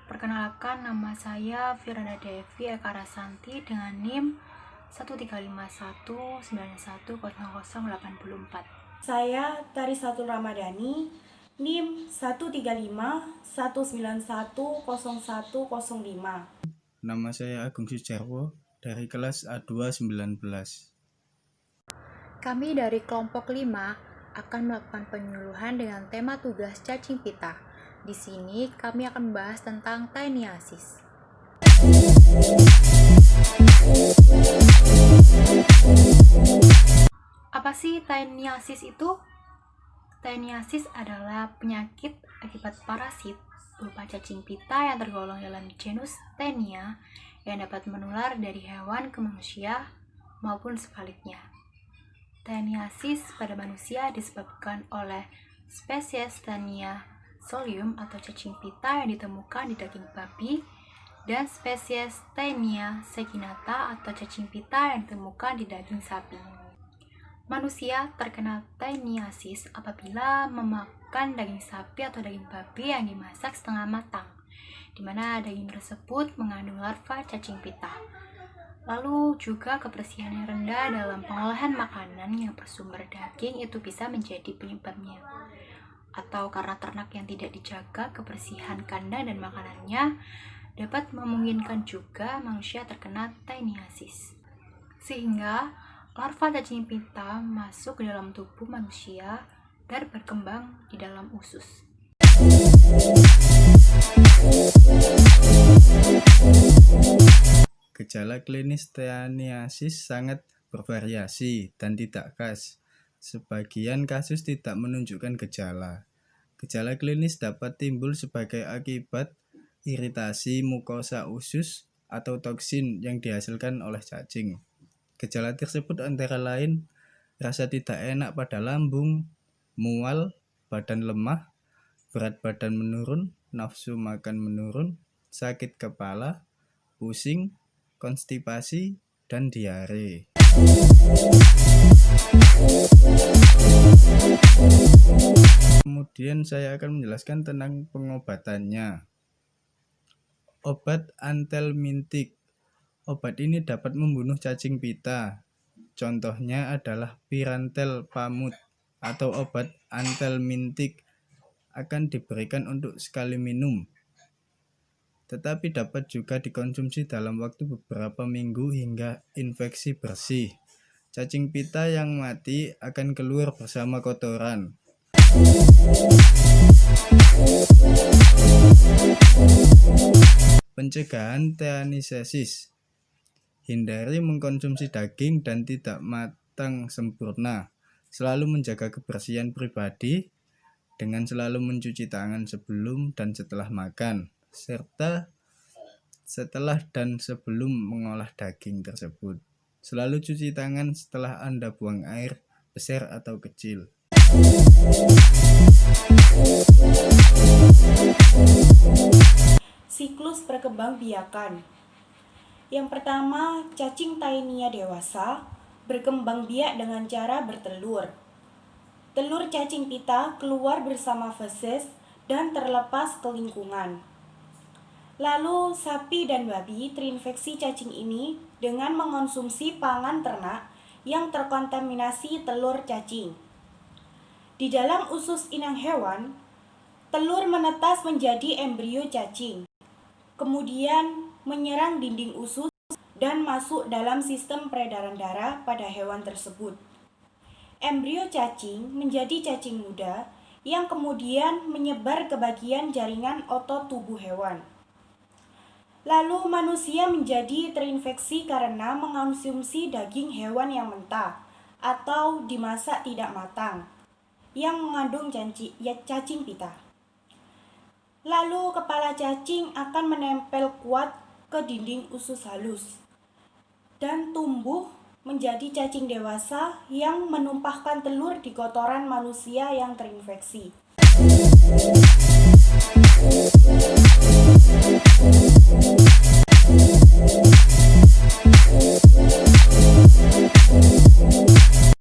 Perkenalkan, nama saya Firanda Devi Eka Rasanti dengan NIM 13519100084. Saya Tarisatul Ramadhani, NIM 13519100105. Nama saya Agung Sujarwo dari kelas A219. Kami dari kelompok 5 akan melakukan penyuluhan dengan tema tugas cacing pita. Di sini kami akan membahas tentang taeniasis. Apa sih taeniasis itu? Taeniasis adalah penyakit akibat parasit berupa cacing pita yang tergolong dalam genus Taenia yang dapat menular dari hewan ke manusia maupun sebaliknya. Taeniasis pada manusia disebabkan oleh spesies Taenia solium atau cacing pita yang ditemukan di daging babi dan spesies Taenia saginata atau cacing pita yang ditemukan di daging sapi. Manusia terkena taeniasis apabila memakan daging sapi atau daging babi yang dimasak setengah matang, di mana daging tersebut mengandung larva cacing pita. Lalu juga kebersihan yang rendah dalam pengolahan makanan yang bersumber daging itu bisa menjadi penyebabnya. Atau karena ternak yang tidak dijaga kebersihan kandang dan makanannya dapat memungkinkan juga manusia terkena taeniasis. Sehingga larva cacing pita masuk ke dalam tubuh manusia dan berkembang di dalam usus. Gejala klinis taeniasis sangat bervariasi dan tidak khas. Sebagian kasus tidak menunjukkan gejala. Gejala klinis dapat timbul sebagai akibat iritasi mukosa usus atau toksin yang dihasilkan oleh cacing. Gejala tersebut antara lain rasa tidak enak pada lambung, mual, badan lemah, berat badan menurun, nafsu makan menurun, sakit kepala, pusing, konstipasi, dan diare. Kemudian saya akan menjelaskan tentang pengobatannya. Obat antelmintik. Obat ini dapat membunuh cacing pita. Contohnya adalah Pyrantel pamut atau obat antelmintik akan diberikan untuk sekali minum. Tetapi dapat juga dikonsumsi dalam waktu beberapa minggu hingga infeksi bersih. Cacing pita yang mati akan keluar bersama kotoran. Pencegahan taeniasis. Hindari mengkonsumsi daging dan tidak matang sempurna. Selalu menjaga kebersihan pribadi dengan selalu mencuci tangan sebelum dan setelah makan, serta setelah dan sebelum mengolah daging tersebut. Selalu cuci tangan setelah Anda buang air besar atau kecil. Siklus perkembangbiakan. Yang pertama, cacing taenia dewasa berkembang biak dengan cara bertelur. Telur cacing pita keluar bersama feses dan terlepas ke lingkungan. Lalu sapi dan babi terinfeksi cacing ini dengan mengonsumsi pangan ternak yang terkontaminasi telur cacing. Di dalam usus inang hewan, telur menetas menjadi embrio cacing, kemudian menyerang dinding usus dan masuk dalam sistem peredaran darah pada hewan tersebut. Embrio cacing menjadi cacing muda yang kemudian menyebar ke bagian jaringan otot tubuh hewan. Lalu manusia menjadi terinfeksi karena mengonsumsi daging hewan yang mentah atau dimasak tidak matang yang mengandung cacing pita. Lalu kepala cacing akan menempel kuat ke dinding usus halus dan tumbuh menjadi cacing dewasa yang menumpahkan telur di kotoran manusia yang terinfeksi.